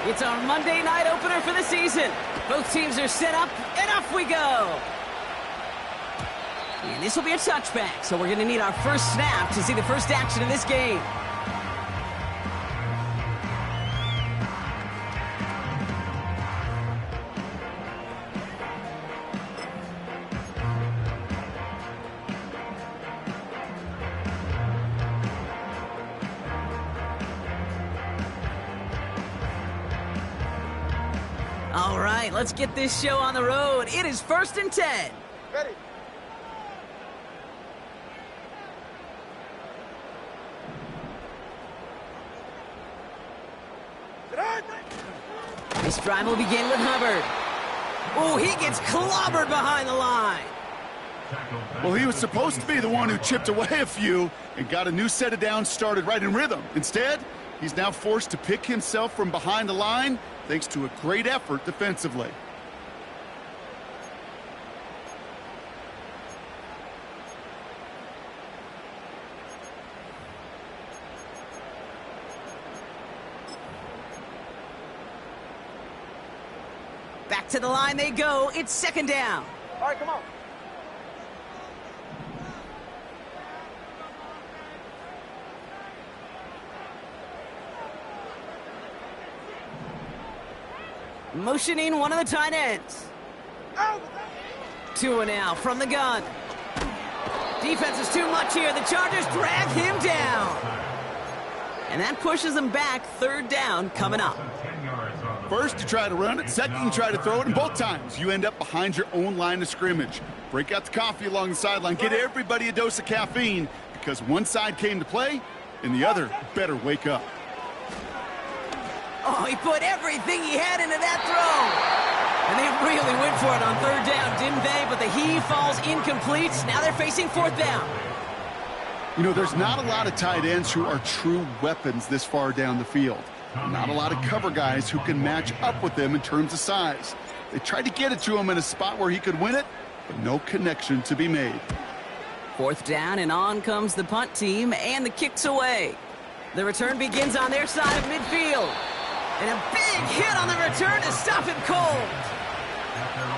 It's our Monday night opener for the season. Both teams are set up, and off we go. And this will be a touchback, so we're going to need our first snap to see the first action of this game. All right, let's get this show on the road. It is 1st and 10. Ready. This drive will begin with Hubbard. Oh, he gets clobbered behind the line. Well, he was supposed to be the one who chipped away a few and got a new set of downs started right in rhythm. Instead, he's now forced to pick himself from behind the line thanks to a great effort defensively. Back to the line they go. It's 2nd down. All right, come on. Motioning one of the tight ends. Tua now from the gun. Defense is too much here. The Chargers drag him down. And that pushes them back. 3rd down coming up. First, you try to run it. Second, you try to throw it. And both times, you end up behind your own line of scrimmage. Break out the coffee along the sideline. Get everybody a dose of caffeine because one side came to play and the other better wake up. Oh, he put everything he had into that throw. And they really went for it on 3rd down, didn't they? But the heave falls incomplete. Now they're facing 4th down. You know, there's not a lot of tight ends who are true weapons this far down the field. Not a lot of cover guys who can match up with them in terms of size. They tried to get it to him in a spot where he could win it, but no connection to be made. 4th down, and on comes the punt team, and the kick's away. The return begins on their side of midfield. And a big hit on the return to stop him cold.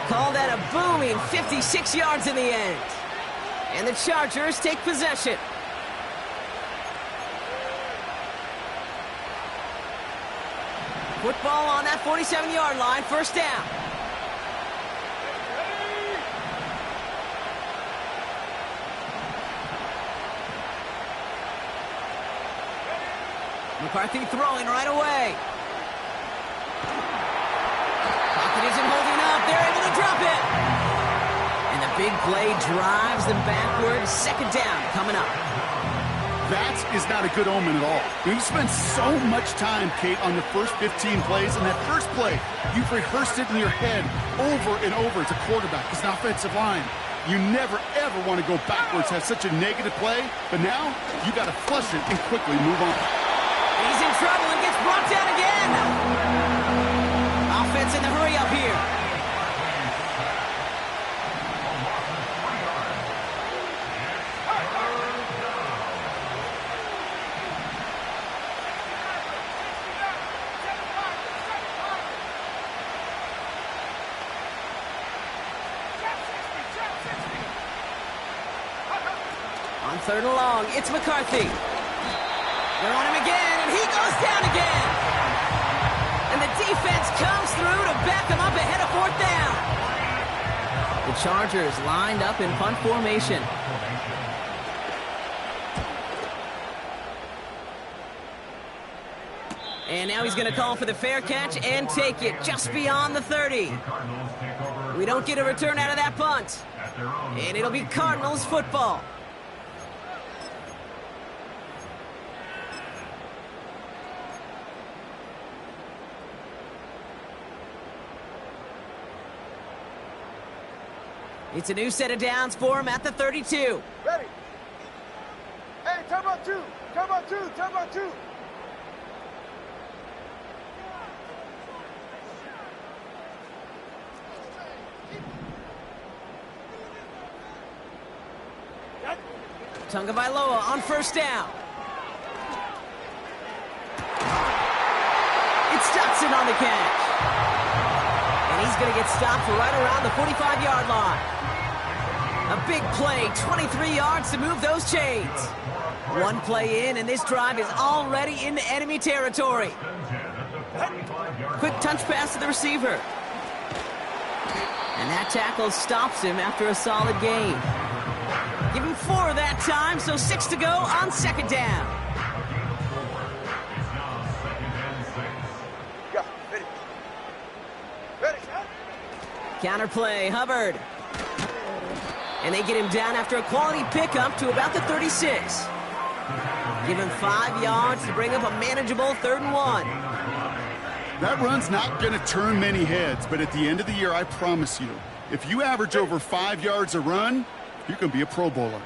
Call that a booming 56 yards in the end. And the Chargers take possession. Football on that 47-yard line, 1st down. McCarthy throwing right away. Pocket isn't holding up. They're able to drop it. And the big play drives them backwards. 2nd down coming up. That is not a good omen at all. We've spent so much time, Kate, on the first 15 plays. And that first play, you've rehearsed it in your head over and over as a quarterback, as an offensive line. You never, ever want to go backwards, have such a negative play. But now, you got to flush it and quickly move on. He's in trouble and gets brought down again. Offense in the hurry up here. On 3rd and long, it's McCarthy. They're on him again, and he goes down again. And the defense comes through to back him up ahead of 4th down. The Chargers lined up in punt formation. And now he's going to call for the fair catch and take it just beyond the 30. We don't get a return out of that punt. And it'll be Cardinals football. It's a new set of downs for him at the 32. Ready. Hey, turbo 2. Turbo 2. Turbo 2. Tagovailoa on 1st down. It's Stockton on the catch. And he's going to get stopped right around the 45-yard line. A big play, 23 yards to move those chains. One play in, and this drive is already into enemy territory. Quick touch pass to the receiver. And that tackle stops him after a solid gain. Give him 4 that time, so 6 to go on second down. Counter play, Hubbard. And they get him down after a quality pickup to about the 36. Give him 5 yards to bring up a manageable 3rd and 1. That run's not going to turn many heads, but at the end of the year, I promise you, if you average over 5 yards a run, you can be a Pro Bowler.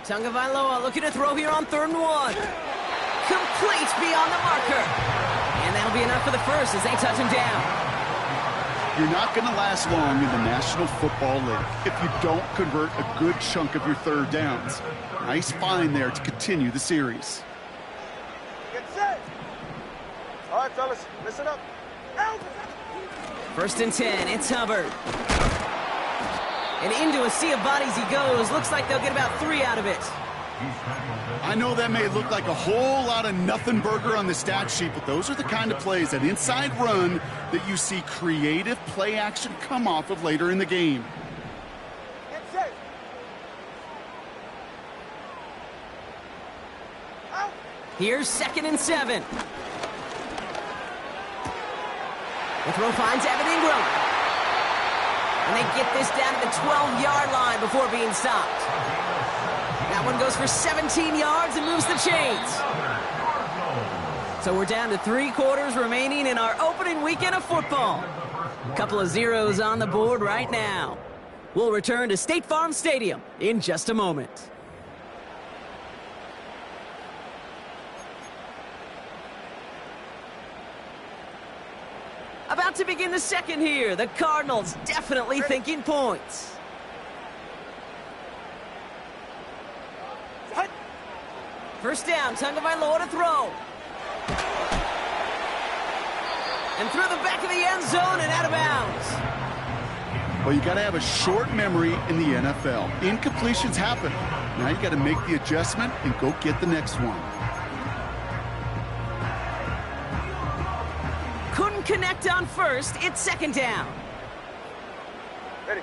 Tagovailoa looking to throw here on 3rd and 1. Complete beyond the marker. And that'll be enough for the first as they touch him down. You're not going to last long in the National Football League if you don't convert a good chunk of your 3rd downs. Nice find there to continue the series. Get set. All right, fellas, listen up. 1st and 10, it's Hubbard. And into a sea of bodies he goes. Looks like they'll get about 3 out of it. I know that may look like a whole lot of nothing burger on the stat sheet, but those are the kind of plays, that inside run, that you see creative play action come off of later in the game. Get set. Out. Here's 2nd and 7. The throw finds Evan Ingram. And they get this down to the 12-yard line before being stopped. That one goes for 17 yards and moves the chains. So we're down to 3 quarters remaining in our opening weekend of football. A couple of zeros on the board right now. We'll return to State Farm Stadium in just a moment. About to begin the second here. The Cardinals definitely thinking points. First down, Tagovailoa to throw. And through the back of the end zone and out of bounds. Well, you got to have a short memory in the NFL. Incompletions happen. Now you got to make the adjustment and go get the next one. Couldn't connect on first. It's 2nd down. Ready.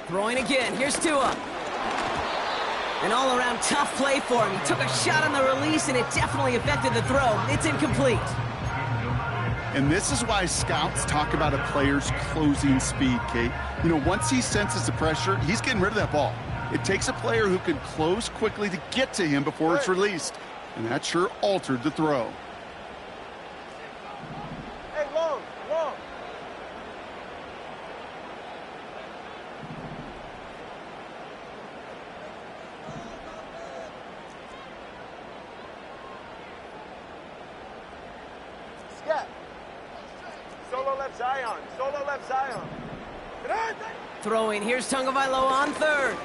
Throwing again. Here's Tua. An all-around tough play for him. He took a shot on the release, and it definitely affected the throw. It's incomplete. And this is why scouts talk about a player's closing speed, Kate. You know, once he senses the pressure, he's getting rid of that ball. It takes a player who can close quickly to get to him before it's released. And that sure altered the throw. Hey, long. Scat. Solo left Zion. Throwing. Here's Tagovailoa on 3rd.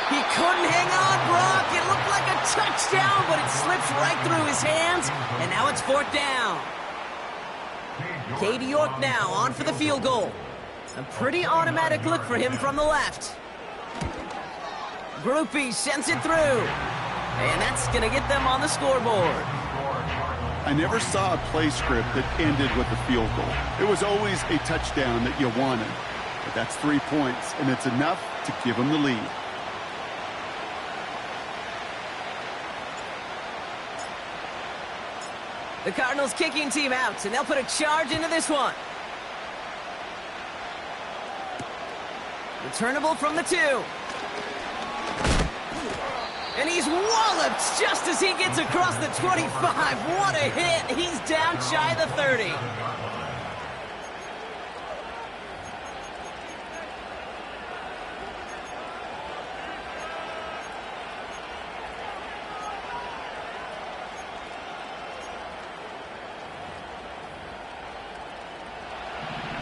He couldn't hang on, Brock. It looked like a touchdown, but it slips right through his hands, and now it's 4th down. Katie York now on for the field goal. A pretty automatic look for him from the left. Groupie sends it through, and that's going to get them on the scoreboard. I never saw a play script that ended with a field goal. It was always a touchdown that you wanted. But that's 3 points, and it's enough to give them the lead. The Cardinals kicking team out, and they'll put a charge into this one. Returnable from the 2. And he's walloped just as he gets across the 25. What a hit. He's down shy of the 30.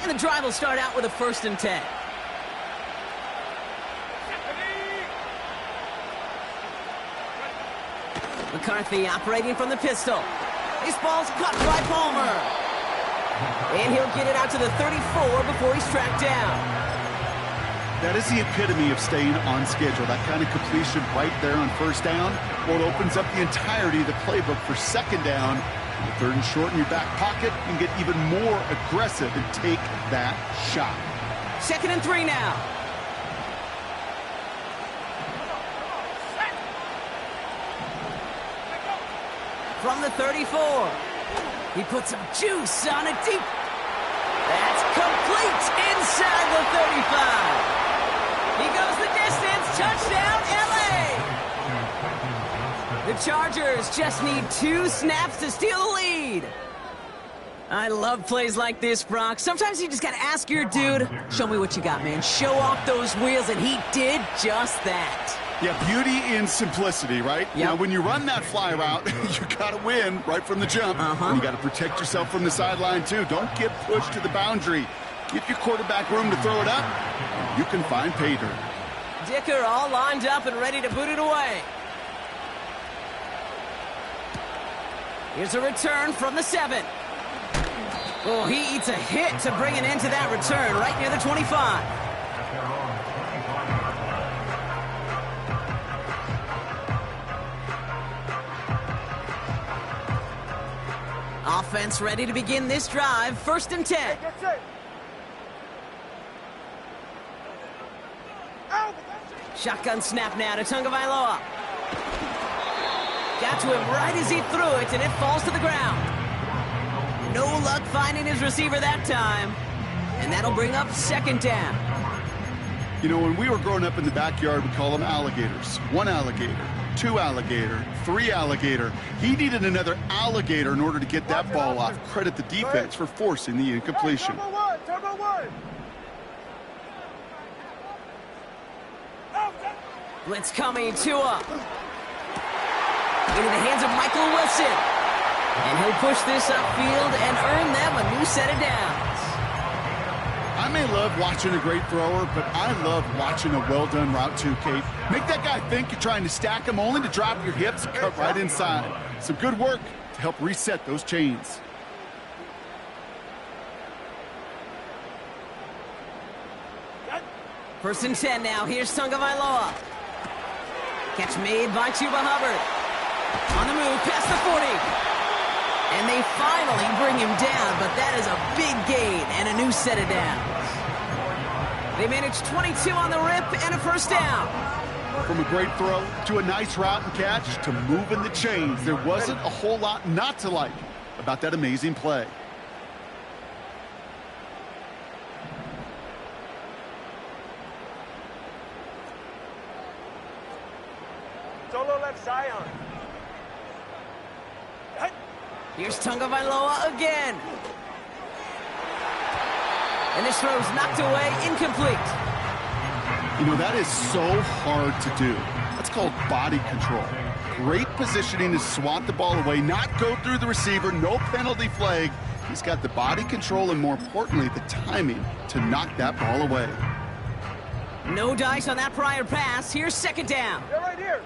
And the drive will start out with a 1st and 10. McCarthy operating from the pistol. This ball's caught by Palmer. And he'll get it out to the 34 before he's tracked down. That is the epitome of staying on schedule. That kind of completion right there on first down. Well, it opens up the entirety of the playbook for second down. The third and short in your back pocket, you can get even more aggressive and take that shot. 2nd and 3 now. From the 34. He puts some juice on it deep. That's complete inside the 35. He goes the distance. Touchdown, LA. The Chargers just need 2 snaps to steal the lead. I love plays like this, Brock. Sometimes you just got to ask your dude, show me what you got, man. Show off those wheels, and he did just that. Yeah, beauty in simplicity, right? Yep. Now, when you run that fly route, you got to win right from the jump. And you got to protect yourself from the sideline, too. Don't get pushed to the boundary. Give your quarterback room to throw it up. You can find pay dirt. Dicker all lined up and ready to boot it away. Here's a return from the 7. Oh, he eats a hit to bring an end to that return right near the 25. Offense ready to begin this drive. 1st and 10. Hey, get set. Out. Shotgun snap now to Tagovailoa. Got to him right as he threw it, and it falls to the ground. No luck finding his receiver that time. And that'll bring up 2nd down. You know, when we were growing up in the backyard, we call them alligators. 1 alligator, 2 alligator, 3 alligator. He needed another alligator in order to get that ball off. Credit the defense for forcing the incompletion. Hey, turbo one. Blitz coming, Tua. Into the hands of Michael Wilson. And he'll push this upfield and earn them a new set of downs. I may love watching a great thrower, but I love watching a well-done route too, Kate. Make that guy think you're trying to stack him, only to drop your hips and cut right inside. Some good work to help reset those chains. First and 10 now. Here's Tagovailoa. Catch made by Chuba Hubbard. On the move, past the 40. And they finally bring him down, but that is a big gain and a new set of downs. They managed 22 on the rip and a 1st down. From a great throw to a nice route and catch to moving the chains, there wasn't a whole lot not to like about that amazing play. Solo left Zion. Here's Tagovailoa again. And this throw's knocked away, incomplete. You know, that is so hard to do. That's called body control. Great positioning to swat the ball away, not go through the receiver, no penalty flag. He's got the body control and, more importantly, the timing to knock that ball away. No dice on that prior pass. Here's 2nd down. They're right here.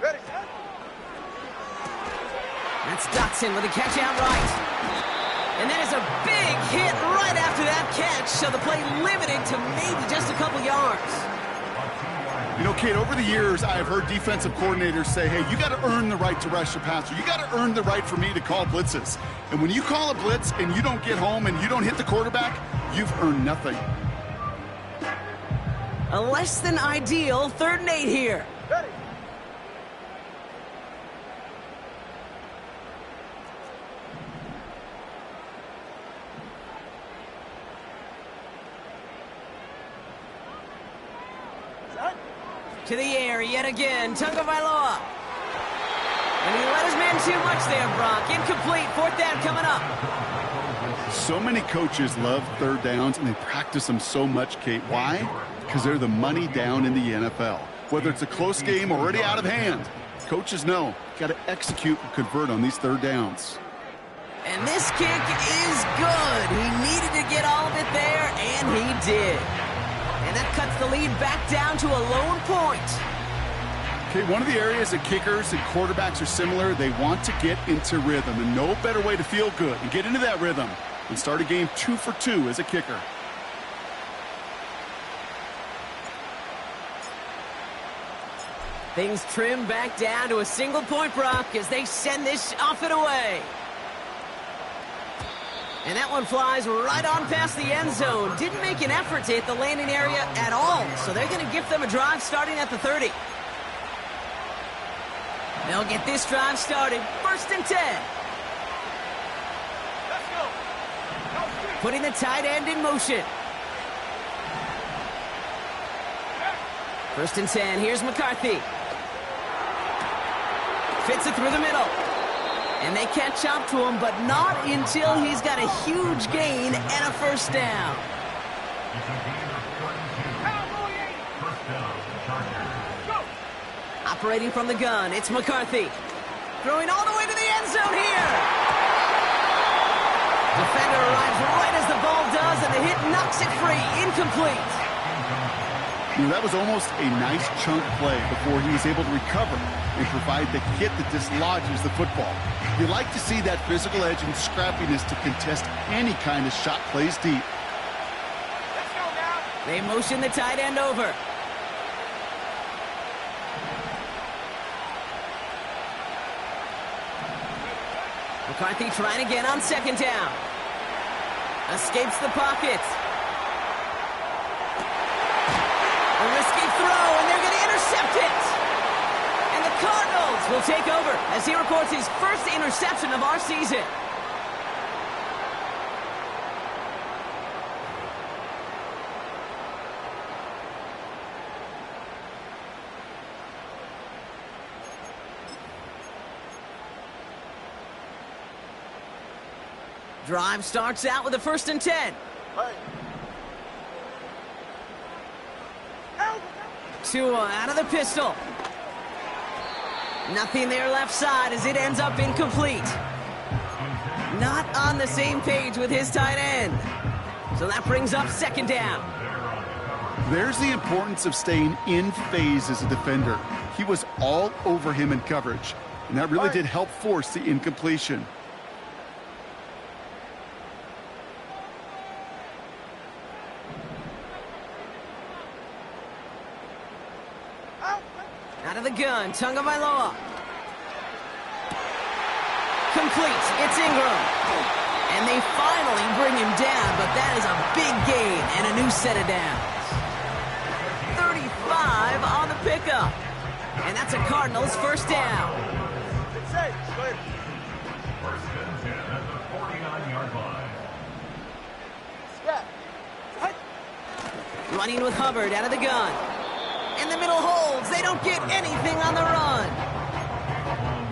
Ready, set. That's Dotson with a catch out right. And that is a big hit right after that catch, so the play limited to maybe just a couple yards. You know, Kate, over the years, I have heard defensive coordinators say, hey, you got to earn the right to rush the passer. You got to earn the right for me to call blitzes. And when you call a blitz and you don't get home and you don't hit the quarterback, you've earned nothing. A less than ideal 3rd and 8 here. Ready. To the air yet again, Tagovailoa. And he let his man too much there, Brock. Incomplete, 4th down coming up. So many coaches love 3rd downs, and they practice them so much, Kate. Why? Because they're the money down in the NFL. Whether it's a close game already out of hand, coaches know, got to execute and convert on these 3rd downs. And this kick is good. He needed to get all of it there, and he did. And that cuts the lead back down to a lone point. Okay, one of the areas that kickers and quarterbacks are similar, they want to get into rhythm, and no better way to feel good and get into that rhythm than start a game 2 for 2 as a kicker. Things trim back down to a single-point Brock as they send this off and away. And that one flies right on past the end zone. Didn't make an effort to hit the landing area at all, so they're going to give them a drive starting at the 30. They'll get this drive started. 1st and 10. Let's go. Putting the tight end in motion. 1st and 10. Here's McCarthy. Fits it through the middle. And they catch up to him, but not until he's got a huge gain and a 1st down. Operating from the gun, it's McCarthy. Throwing all the way to the end zone here. Defender arrives right as the ball does, and the hit knocks it free. Incomplete. That was almost a nice chunk play before he was able to recover and provide the hit that dislodges the football. You like to see that physical edge and scrappiness to contest any kind of shot plays deep. Let's go now. They motion the tight end over. McCarthy trying again on 2nd down. Escapes the pocket. A risky throw, and they're going to intercept it. And the Cardinals will take over as he records his 1st interception of our season. Drive starts out with a 1st and 10. Hey. Tua out of the pistol. Nothing there left side as it ends up incomplete. Not on the same page with his tight end. So that brings up 2nd down. There's the importance of staying in phase as a defender. He was all over him in coverage, and that really did help force the incompletion. Out of the gun, Tagovailoa. Complete, it's Ingram. And they finally bring him down, but that is a big gain and a new set of downs. 35 on the pickup. And that's a Cardinals 1st down. It's safe. Go ahead. 1st and 10 at the 49-yard line. Scat. Hey. Running with Hubbard out of the gun. And the middle holds. They don't get anything on the run.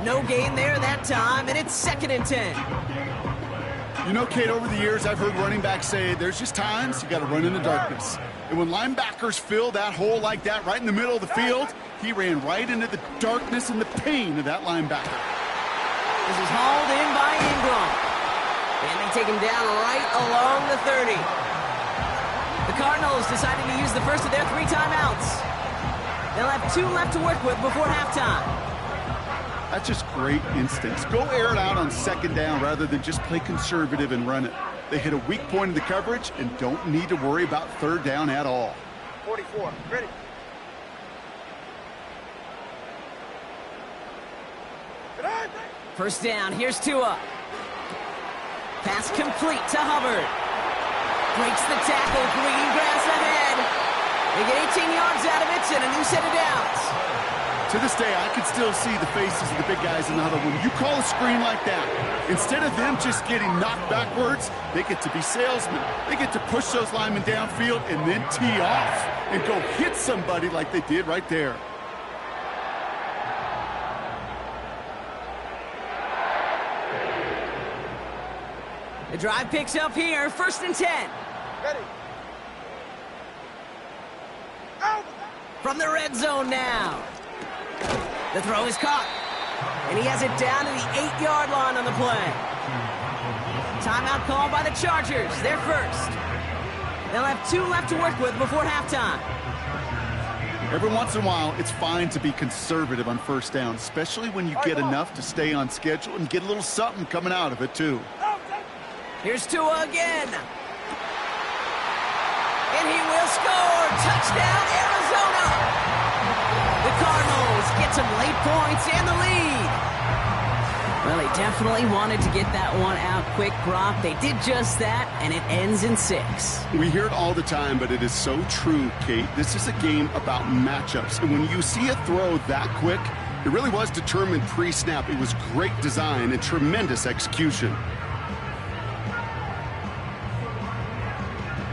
No gain there that time, and it's 2nd and 10. You know, Kate, over the years, I've heard running backs say there's just times you got to run in the darkness. And when linebackers fill that hole like that right in the middle of the field, he ran right into the darkness and the pain of that linebacker. This is hauled in by Ingram. And they take him down right along the 30. The Cardinals decided to use the first of their 3 timeouts. They'll have 2 left to work with before halftime. That's just great instincts. Go air it out on 2nd down rather than just play conservative and run it. They hit a weak point in the coverage and don't need to worry about 3rd down at all. 44. Ready. 1st down, here's Tua. Pass complete to Hubbard. Breaks the tackle, green grass ahead. They get 18 yards out of it and a new set of downs. To this day, I can still see the faces of the big guys in the huddle. When you call a screen like that, instead of them just getting knocked backwards, they get to be salesmen. They get to push those linemen downfield and then tee off and go hit somebody like they did right there. The drive picks up here, 1st and 10. Ready. From the red zone now. The throw is caught. And he has it down to the 8-yard line on the play. Timeout called by the Chargers. They're first. They'll have 2 left to work with before halftime. Every once in a while, it's fine to be conservative on first down, especially when you get enough to stay on schedule and get a little something coming out of it, too. Here's Tua again. And he will score. Touchdown, Arizona. The Cardinals get some late points and the lead. Well, they definitely wanted to get that one out quick, Brock. They did just that, and it ends in 6. We hear it all the time, but it is so true, Kate. This is a game about matchups. And when you see a throw that quick, it really was determined pre-snap. It was great design and tremendous execution.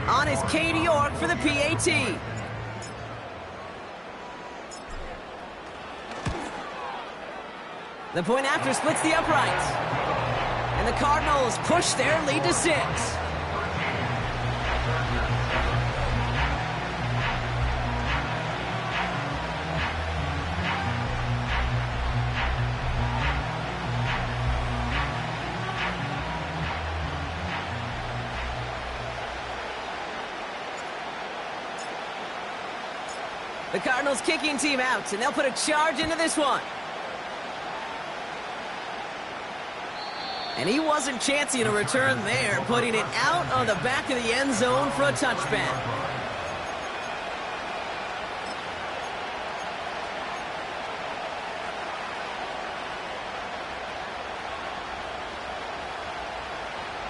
On is Katie York for the PAT. The point after splits the uprights. And the Cardinals push their lead to 6. The Cardinals kicking team out, and they'll put a charge into this one. And he wasn't chancing a return there, putting it out on the back of the end zone for a touchback.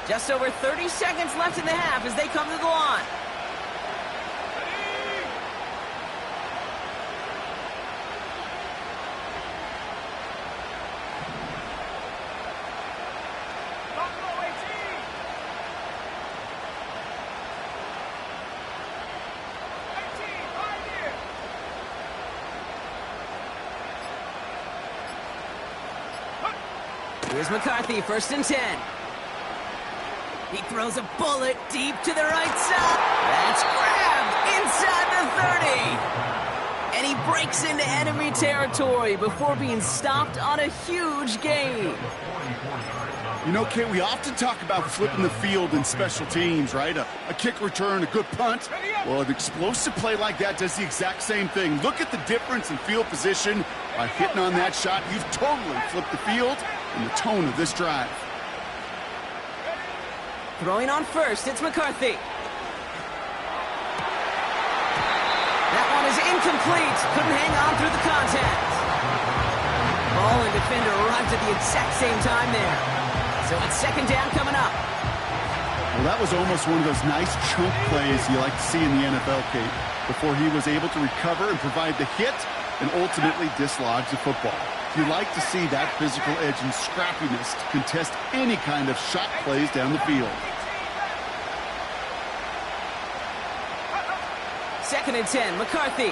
Just over 30 seconds left in the half as they come to the line. Here's McCarthy, 1st and 10. He throws a bullet deep to the right side. That's grabbed inside the 30. And he breaks into enemy territory before being stopped on a huge gain. You know, Kate, we often talk about flipping the field in special teams, right? A kick return, a good punt. Well, an explosive play like that does the exact same thing. Look at the difference in field position. By hitting on that shot, you've totally flipped the field and the tone of this drive. Throwing on first, it's McCarthy. That one is incomplete. Couldn't hang on through the contact. Ball and defender arrived at the exact same time there. So it's 2nd down coming up. Well, that was almost one of those nice chunk plays you like to see in the NFL, Kate, before he was able to recover and provide the hit and ultimately dislodge the football. You like to see that physical edge and scrappiness to contest any kind of shot plays down the field. 2nd and 10, McCarthy.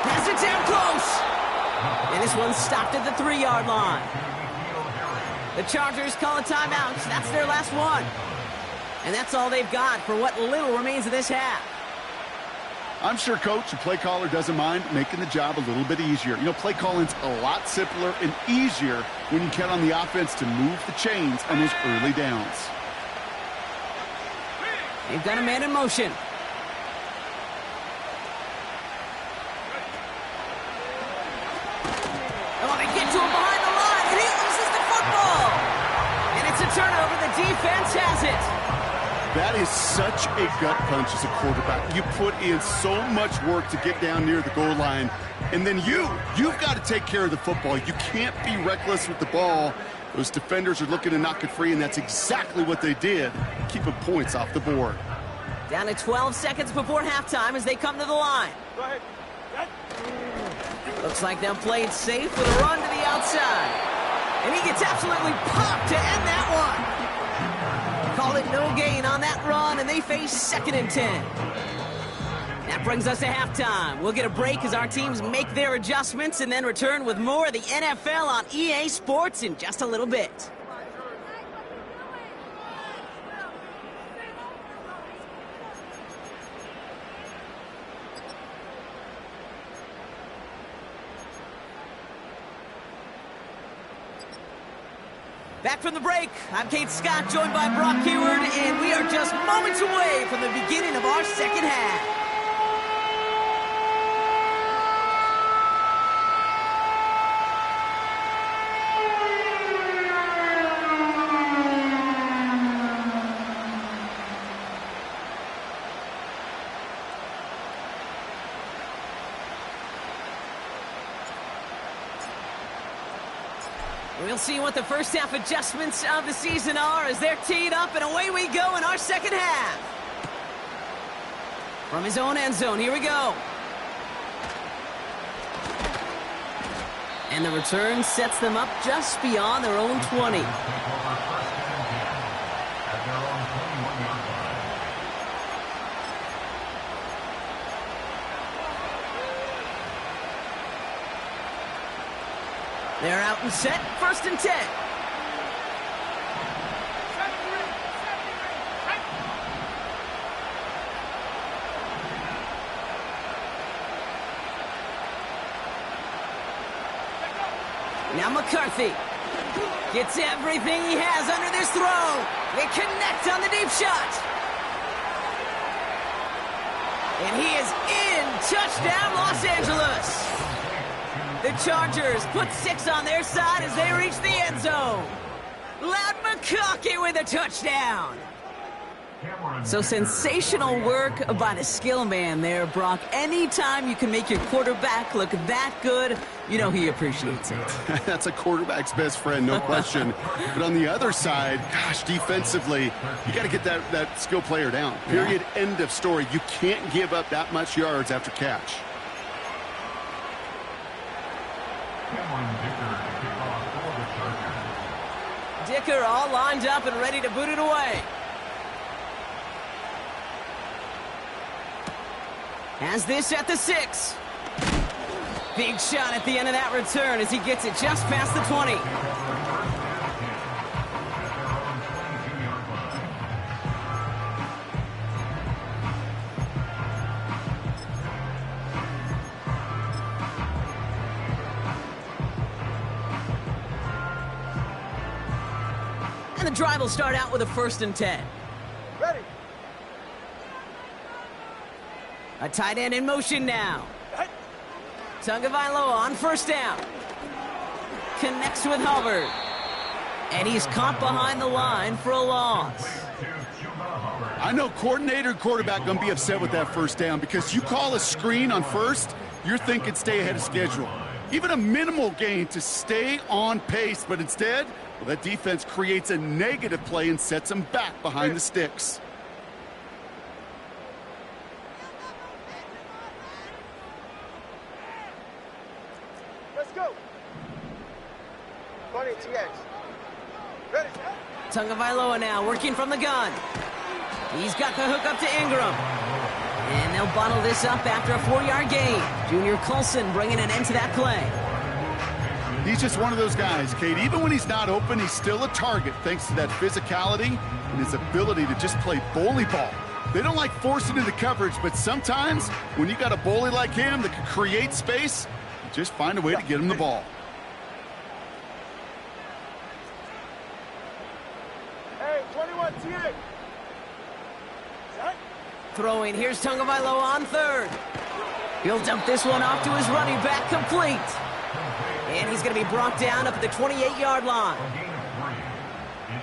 Pass it down close. And this one's stopped at the 3-yard line. The Chargers call a timeout. That's their last one. And that's all they've got for what little remains of this half. I'm sure Coach, the play caller, doesn't mind making the job a little bit easier. You know, play calling's a lot simpler and easier when you count on the offense to move the chains on those early downs. They've got a man in motion. Oh, they get to him behind the line, and he loses the football. And it's a turnover. The defense has it. That is such a gut punch as a quarterback. You put in so much work to get down near the goal line, and then you've got to take care of the football. You can't be reckless with the ball. Those defenders are looking to knock it free, and that's exactly what they did, keeping points off the board. Down to 12 seconds before halftime as they come to the line. Go ahead. Looks like they'll play it safe with a run to the outside. And he gets absolutely popped to end that one. Called it no gain on that run, and they face 2nd and 10. That brings us to halftime. We'll get a break as our teams make their adjustments and then return with more of the NFL on EA Sports in just a little bit. Back from the break, I'm Kate Scott, joined by Brock Keyword, and we are just moments away from the beginning of our second half. We'll see what the first half adjustments of the season are as they're teed up, and away we go in our second half. From his own end zone, here we go. And the return sets them up just beyond their own 20. They're out and set, 1st and 10. Now McCarthy gets everything he has under this throw. They connect on the deep shot. And he is in. Touchdown, Los Angeles. The Chargers put 6 on their side as they reach the end zone. Loud McConkey with a touchdown. So sensational work by the skill man there, Brock. Anytime you can make your quarterback look that good, you know he appreciates it. That's a quarterback's best friend, no question. But on the other side, gosh, defensively, you got to get that skill player down. Period, end of story. You can't give up that much yards after catch. Dicker all lined up and ready to boot it away. Has this at the 6. Big shot at the end of that return as he gets it just past the 20. And the drive will start out with a 1st and 10. Ready. A tight end in motion now. Tagovailoa on 1st down. Connects with Hubbard. And he's caught behind the line for a loss. I know coordinator and quarterback going to be upset with that 1st down because you call a screen on 1st, you're thinking stay ahead of schedule. Even a minimal gain to stay on pace, but instead, well, that defense creates a negative play and sets them back behind the sticks. Let's go. 20 TX. Ready. Tagovailoa now working from the gun. He's got the hook up to Ingram. And they'll bottle this up after a 4-yard gain. Junior Colson bringing an end to that play. He's just one of those guys, Kate. Even when he's not open, he's still a target thanks to that physicality and his ability to just play bully ball. They don't like forcing into coverage, but sometimes when you got a bully like him that can create space, you just find a way to get him the ball. Hey, 21 TX. Throwing, here's Tagovailoa on 3rd. He'll dump this one off to his running back, complete. And he's going to be brought down up at the 28-yard line.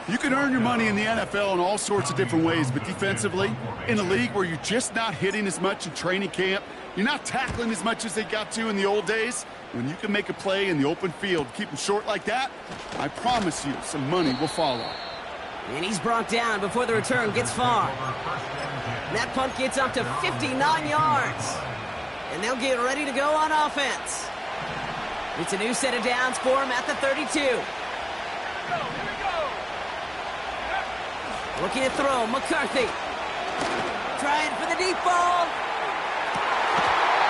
You can earn your money in the NFL in all sorts of different ways, but defensively, in a league where you're just not hitting as much in training camp, you're not tackling as much as they got to in the old days, when you can make a play in the open field, keep them short like that, I promise you some money will follow. And he's brought down before the return gets far. That punt gets up to 59 yards. And they'll get ready to go on offense. It's a new set of downs for him at the 32. Looking to throw, McCarthy. Trying for the deep ball.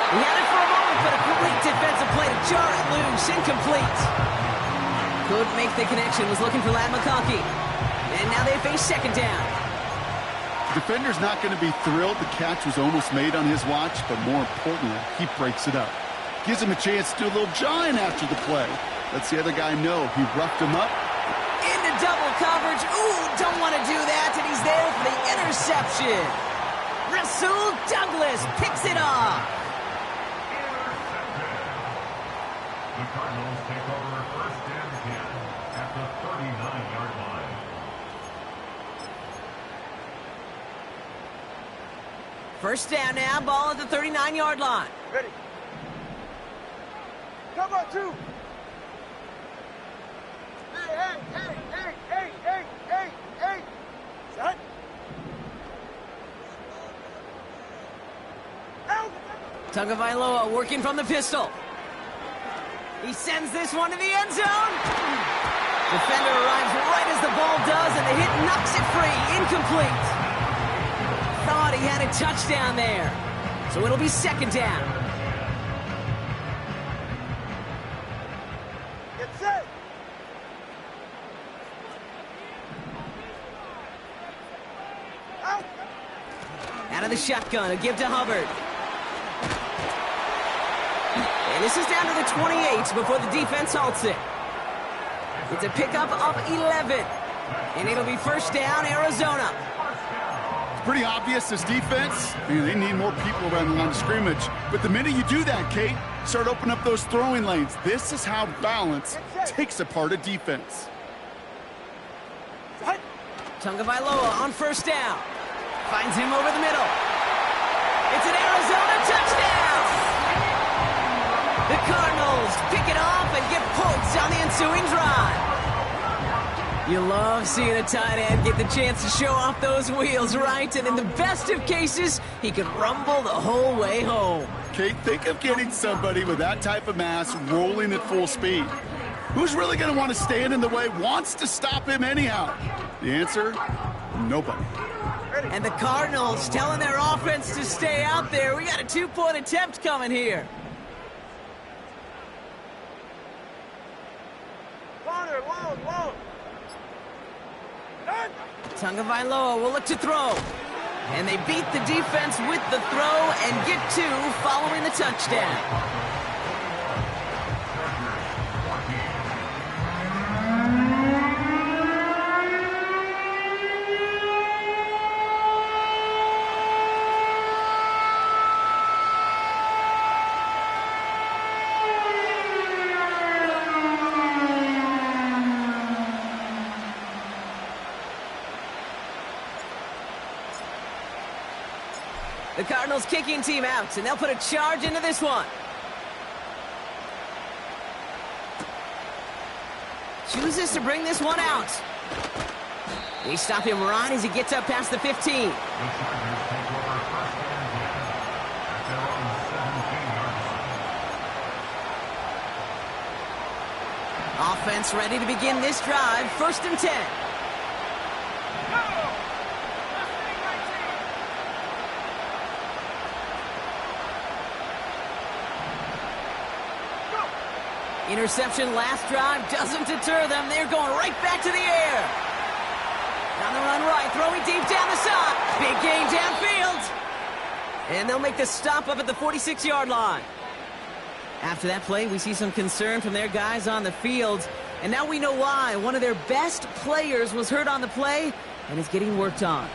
He had it for a moment, but a great defensive play to jar it loose. Incomplete. Couldn't make the connection, was looking for Ladd McConkey. And now they face 2nd down. Defender's not going to be thrilled the catch was almost made on his watch, but more importantly, he breaks it up. Gives him a chance to do a little jawing after the play. Lets the other guy know he roughed him up. Into double coverage. Ooh, don't want to do that, and he's there for the interception. Rasul Douglas picks it off. The Cardinals take over 1st and 10 at the 39-yard line. First down now, ball at the 39-yard line. Ready. Come on, 2. Tagovailoa working from the pistol. He sends this one to the end zone. Defender arrives right as the ball does, and the hit knocks it free. Incomplete. Thought he had a touchdown there. So it'll be second down. Get set. Out. Out of the shotgun, a give to Hubbard. And this is down to the 28 before the defense halts it. It's a pickup of 11. And it'll be first down, Arizona. It's pretty obvious this defense, they need more people around the line of scrimmage. But the minute you do that, Kate, start opening up those throwing lanes. This is how balance takes apart a defense. Tagovailoa on first down. Finds him over the middle. It's an Arizona touchdown! The Cardinals pick it off and get points on the ensuing drive. You love seeing a tight end get the chance to show off those wheels, right? And in the best of cases, he can rumble the whole way home. Kate, think of getting somebody with that type of mass rolling at full speed. Who's really going to want to stand in the way, wants to stop him anyhow? The answer, nobody. And the Cardinals telling their offense to stay out there. We got a 2-point attempt coming here. Long. Tagovailoa will look to throw. And they beat the defense with the throw and get 2 following the touchdown. The Cardinals kicking team out, and they'll put a charge into this one. Chooses to bring this one out. They stop him right as he gets up past the 15. Offense ready to begin this drive. First and 10. Interception last drive doesn't deter them. They're going right back to the air. On the run right, throwing deep down the side. Big gain downfield. And they'll make the stop up at the 46-yard line. After that play, we see some concern from their guys on the field. And now we know why. One of their best players was hurt on the play and is getting worked on.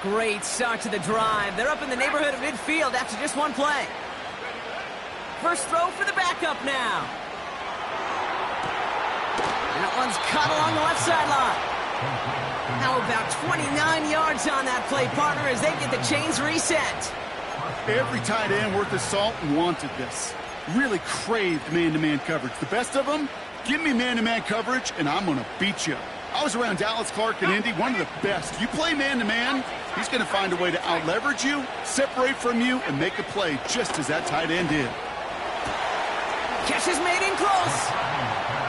Great start to the drive. They're up in the neighborhood of midfield after just one play. First throw for the backup now. And that one's cut along the left sideline. How about 29 yards on that play, partner, as they get the chains reset. Every tight end worth his salt wanted this. Really craved man-to-man coverage. The best of them, give me man-to-man coverage, and I'm going to beat you. I was around Dallas Clark and Indy, one of the best. You play man-to-man, he's going to find a way to out-leverage you, separate from you, and make a play just as that tight end did. Catch is made in close.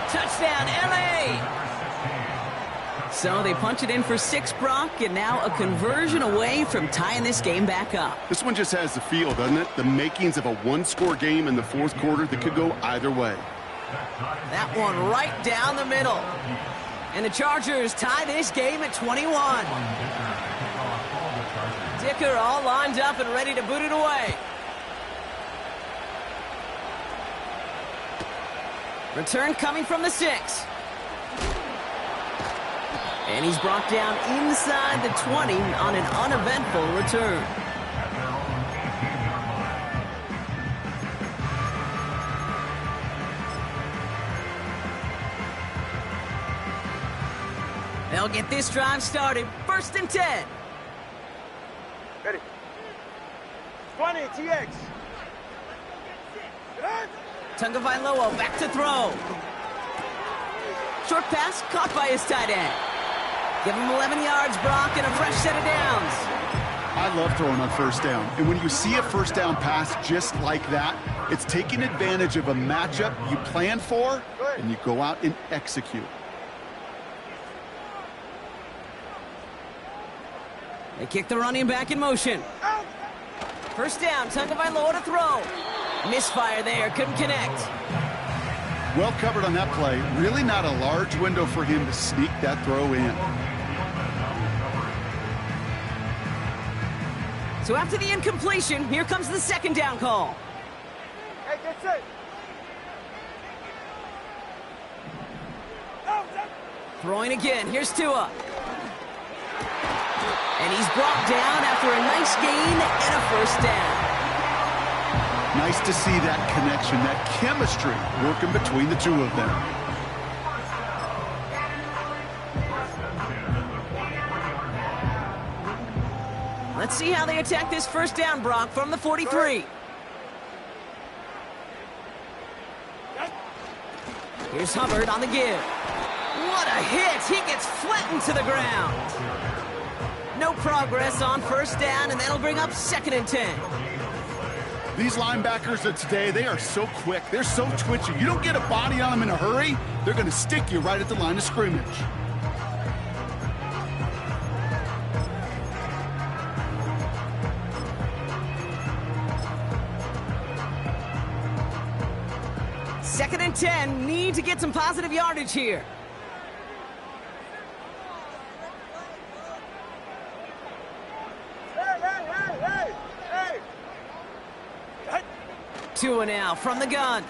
Touchdown, L.A. So they punch it in for 6, Brock, and now a conversion away from tying this game back up. This one just has the feel, doesn't it? The makings of a one-score game in the fourth quarter that could go either way. That one right down the middle. And the Chargers tie this game at 21. Dicker all lined up and ready to boot it away. Return coming from the 6. And he's brought down inside the 20 on an uneventful return. They'll get this drive started. First and 10. Ready. 20, TX. Tagovailoa back to throw. Short pass caught by his tight end. Give him 11 yards, Brock, and a fresh set of downs. I love throwing on first down. And when you see a first down pass just like that, it's taking advantage of a matchup you plan for, and you go out and execute. They kick the running back in motion. First down, Tagovailoa to throw. Misfire there, couldn't connect. Well covered on that play. Really not a large window for him to sneak that throw in. So after the incompletion, here comes the second down call. Hey, get set. Throwing again, here's Tua. And he's brought down after a nice gain and a first down. Nice to see that connection, that chemistry working between the two of them. Let's see how they attack this first down, Brock, from the 43. Here's Hubbard on the give. What a hit! He gets flattened to the ground. No progress on first down, and that'll bring up 2nd and 10. These linebackers of today, they are so quick. They're so twitchy. You don't get a body on them in a hurry, they're going to stick you right at the line of scrimmage. Second and 10, need to get some positive yardage here. Tua now from the gun.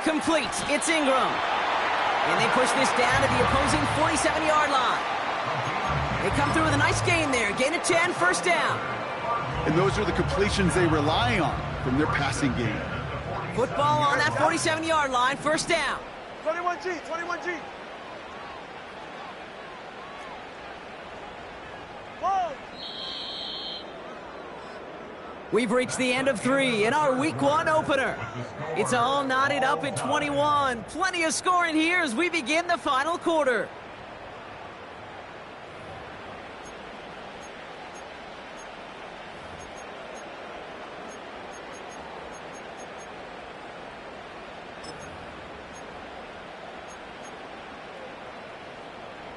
Complete. It's Ingram. And they push this down to the opposing 47-yard line. They come through with a nice gain there. Gain of 10, first down. And those are the completions they rely on from their passing game. Football on that 47-yard line, first down. 21G, 21G. Whoa. We've reached the end of 3 in our Week 1 opener. It's all knotted up at 21. Plenty of scoring here as we begin the final quarter.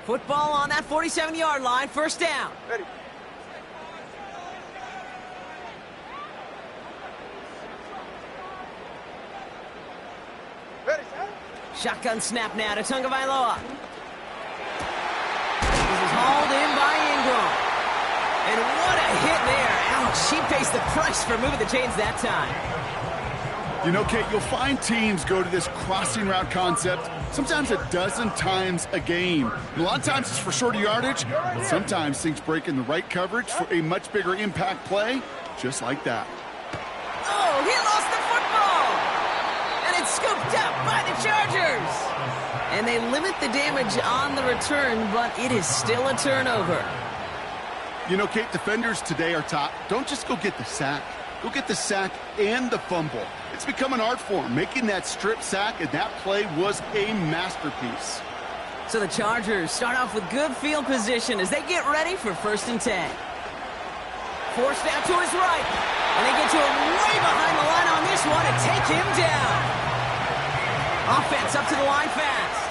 Football on that 47-yard line, first down. Ready. Shotgun snap now to Tagovailoa. This is hauled in by Ingram. And what a hit there. Ouch, she pays the price for moving the chains that time. You know, Kate, you'll find teams go to this crossing route concept sometimes a dozen times a game. And a lot of times it's for shorter yardage, but sometimes things break in the right coverage for a much bigger impact play, just like that. Oh, he lost the football! And it's scooped up by the Chargers! And they limit the damage on the return, but it is still a turnover. You know, Kate, defenders today are taught, don't just go get the sack. Go get the sack and the fumble. It's become an art form, making that strip sack, and that play was a masterpiece. So the Chargers start off with good field position as they get ready for 1st and 10. Forced out to his right, and they get to him way behind the line on this one and take him down. Offense up to the line fast.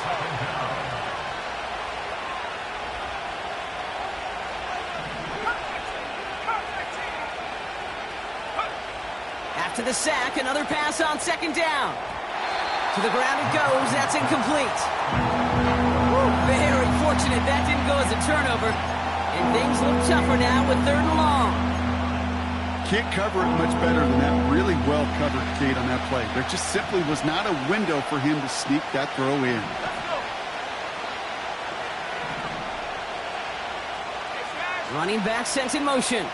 After the sack, another pass on 2nd down. To the ground it goes. That's incomplete. Woo, very fortunate that didn't go as a turnover. And things look tougher now with 3rd and long. Can't cover it much better than that. Really well covered, Kate, on that play. There just simply was not a window for him to sneak that throw in. Running back sent in motion.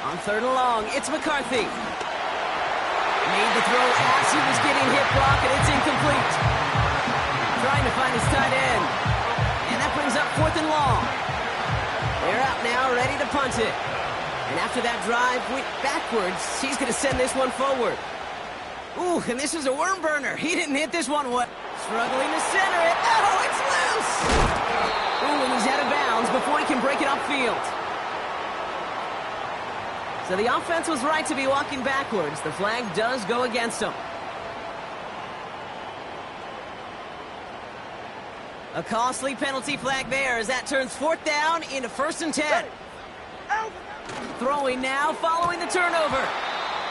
On 3rd and long, it's McCarthy. Made the throw as he was getting hit, Brock, and it's incomplete. Trying to find his tight end. And that brings up 4th and long. They're out now, ready to punt it. And after that drive went backwards, he's going to send this one forward. Ooh, and this is a worm burner. He didn't hit this one. What? Struggling to center it. Oh, it's loose! Ooh, and he's out of bounds before he can break it upfield. So the offense was right to be walking backwards. The flag does go against him. A costly penalty flag there as that turns 4th down into 1st and 10. Throwing now following the turnover.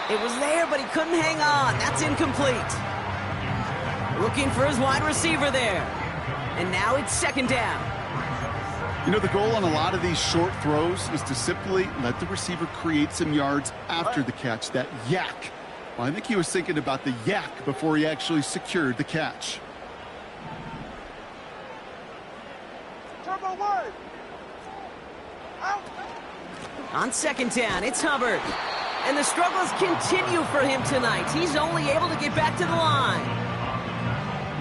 It was there, but he couldn't hang on. That's incomplete. Looking for his wide receiver there. And now it's 2nd down. You know, the goal on a lot of these short throws is to simply let the receiver create some yards after the catch, that yak. Well, I think he was thinking about the yak before he actually secured the catch. Turbo 1. Out. On 2nd down, it's Hubbard. And the struggles continue for him tonight. He's only able to get back to the line.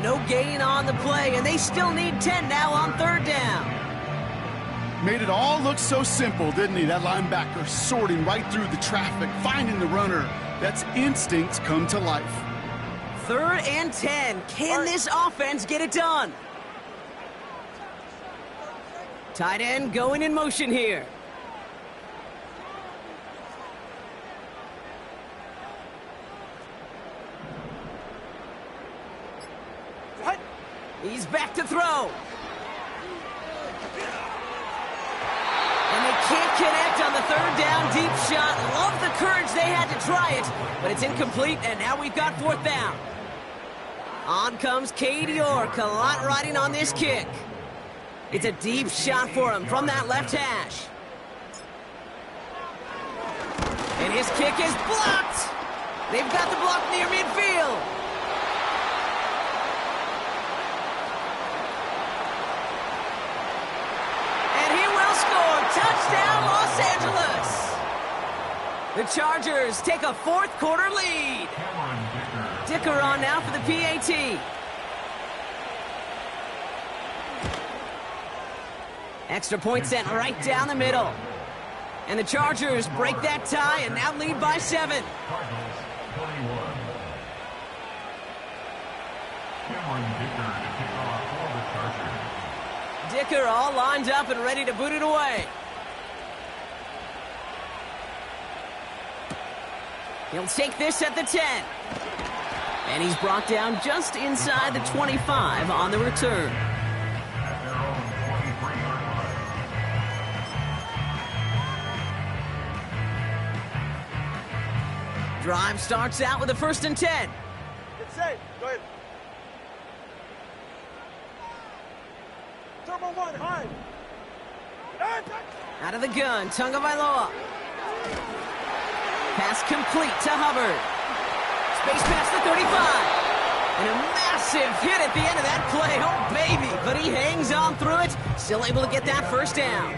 No gain on the play, and they still need 10 now on 3rd down. Made it all look so simple, didn't he? That linebacker sorting right through the traffic, finding the runner. That's instincts come to life. 3rd and 10. Can this offense get it done? Tight end going in motion here. He's back to throw. And they can't connect on the 3rd down deep shot. Love the courage they had to try it, but it's incomplete, and now we've got 4th down. On comes Cade York, a lot riding on this kick. It's a deep shot for him from that left hash. And his kick is blocked. They've got the block near midfield. Touchdown, Los Angeles! The Chargers take a 4th quarter lead. Dicker on now for the PAT. Extra point sent right down the middle. And the Chargers break that tie and now lead by 7. Dicker all lined up and ready to boot it away. He'll take this at the 10. And he's brought down just inside the 25 on the return. Drive starts out with a 1st and 10. It's safe. Go ahead. Turbo 1, high. Out of the gun, Tagovailoa. Pass complete to Hubbard. Space past the 35. And a massive hit at the end of that play. Oh, baby. But he hangs on through it. Still able to get that 1st down.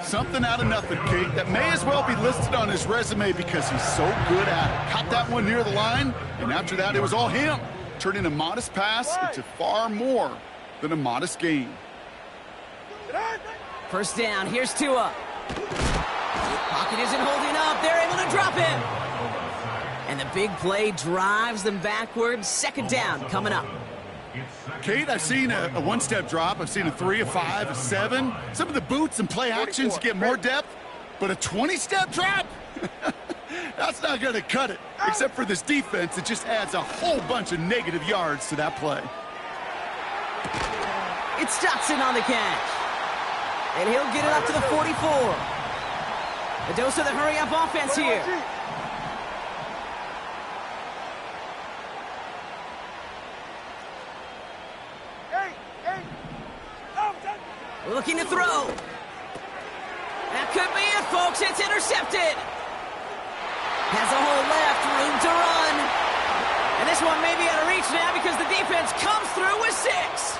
Something out of nothing, Kate. That may as well be listed on his resume because he's so good at it. Caught that one near the line, and after that, it was all him. Turning a modest pass into far more than a modest gain. 1st down. Here's Tua. Pocket isn't holding up. They're able to drop him. And the big play drives them backwards. 2nd down coming up. Kate, I've seen a 1-step drop. I've seen a 3, a 5, a 7. Some of the boots and play actions get more depth, but a 20-step drop? That's not going to cut it. Except for this defense, it just adds a whole bunch of negative yards to that play. It's Dotson on the catch. And he'll get it up to the 44. A dose of the hurry-up offense here. Looking to throw. That could be it, folks. It's intercepted. Has a hole left, room to run. And this one may be out of reach now because the defense comes through with 6.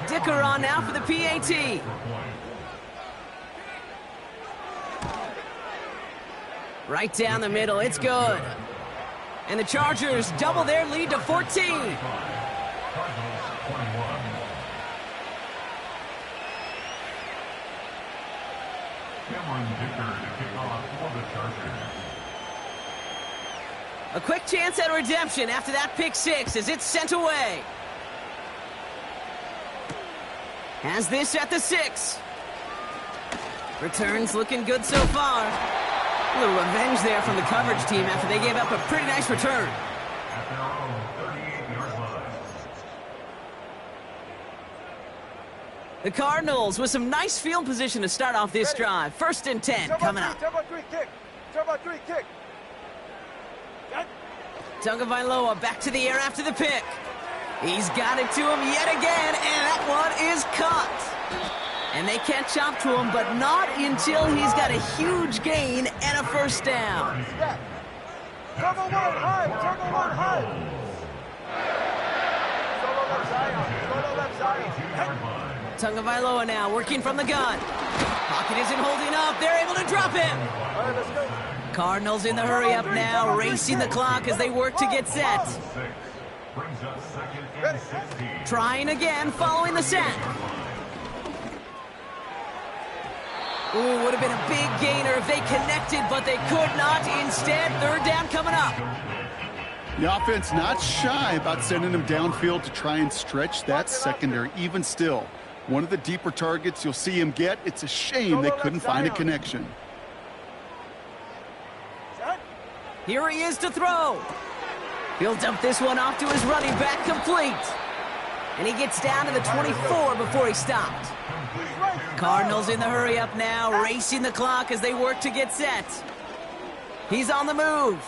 Dicker on now for the PAT. Right down the middle, it's good. And the Chargers double their lead to 14. Cameron Dicker to kick off for the Chargers. A quick chance at redemption after that pick six as it's sent away. Has this at the 6. Returns looking good so far. A little revenge there from the coverage team after they gave up a pretty nice return. At their own 38-yard line. The Cardinals with some nice field position to start off this drive. 1st and 10 coming up. Turbo 3 kick. Turbo 3 kick. Tagovailoa back to the air after the pick. He's got it to him yet again, and that one is caught. And they catch up to him, but not until he's got a huge gain and a first down. Turbo 1 high. Turbo 1 high. Solo left Zion. Solo left Zion. Tagovailoa now working from the gun. Pocket isn't holding up. They're able to drop him. All right, let's go. Cardinals in the hurry up now, racing the clock as they work to get set. Brings up 2nd and 16. Trying again following the sack. Ooh, would have been a big gainer if they connected, but they could not. Instead, 3rd down coming up. The offense not shy about sending them downfield to try and stretch that secondary. Even still, one of the deeper targets you'll see him get. It's a shame they couldn't find a connection. Here he is to throw. He'll dump this one off to his running back, complete. And he gets down to the 24 before he stopped. Cardinals in the hurry up now, racing the clock as they work to get set. He's on the move.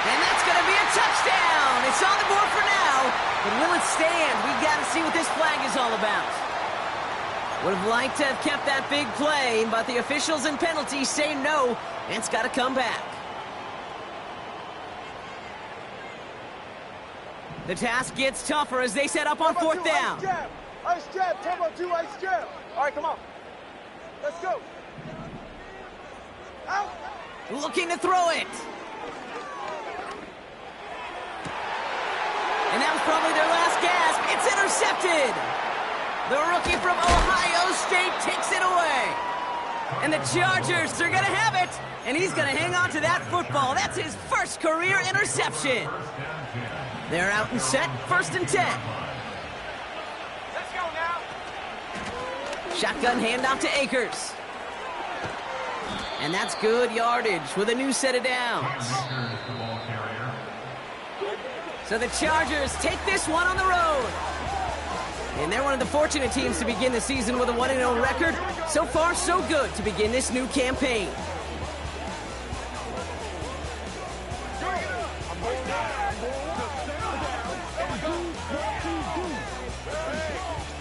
And that's going to be a touchdown. It's on the board for now. But will it stand? We've got to see what this flag is all about. Would have liked to have kept that big play, but the officials and penalties say no. It's got to come back. The task gets tougher as they set up on 4th down. Ice jab. Turbo 2, ice jab. All right, come on. Let's go. Out. Looking to throw it. And that was probably their last gasp. It's intercepted. The rookie from Ohio State takes it away. And the Chargers are going to have it. And he's going to hang on to that football. That's his first career interception. They're out and set. 1st and 10. Let's go now. Shotgun handoff to Akers. And that's good yardage with a new set of downs. So the Chargers take this one on the road. And they're one of the fortunate teams to begin the season with a 1-0 record. So far, so good to begin this new campaign.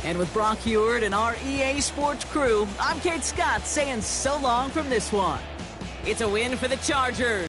And with Brock Heward and our EA Sports crew, I'm Kate Scott saying so long from this one. It's a win for the Chargers.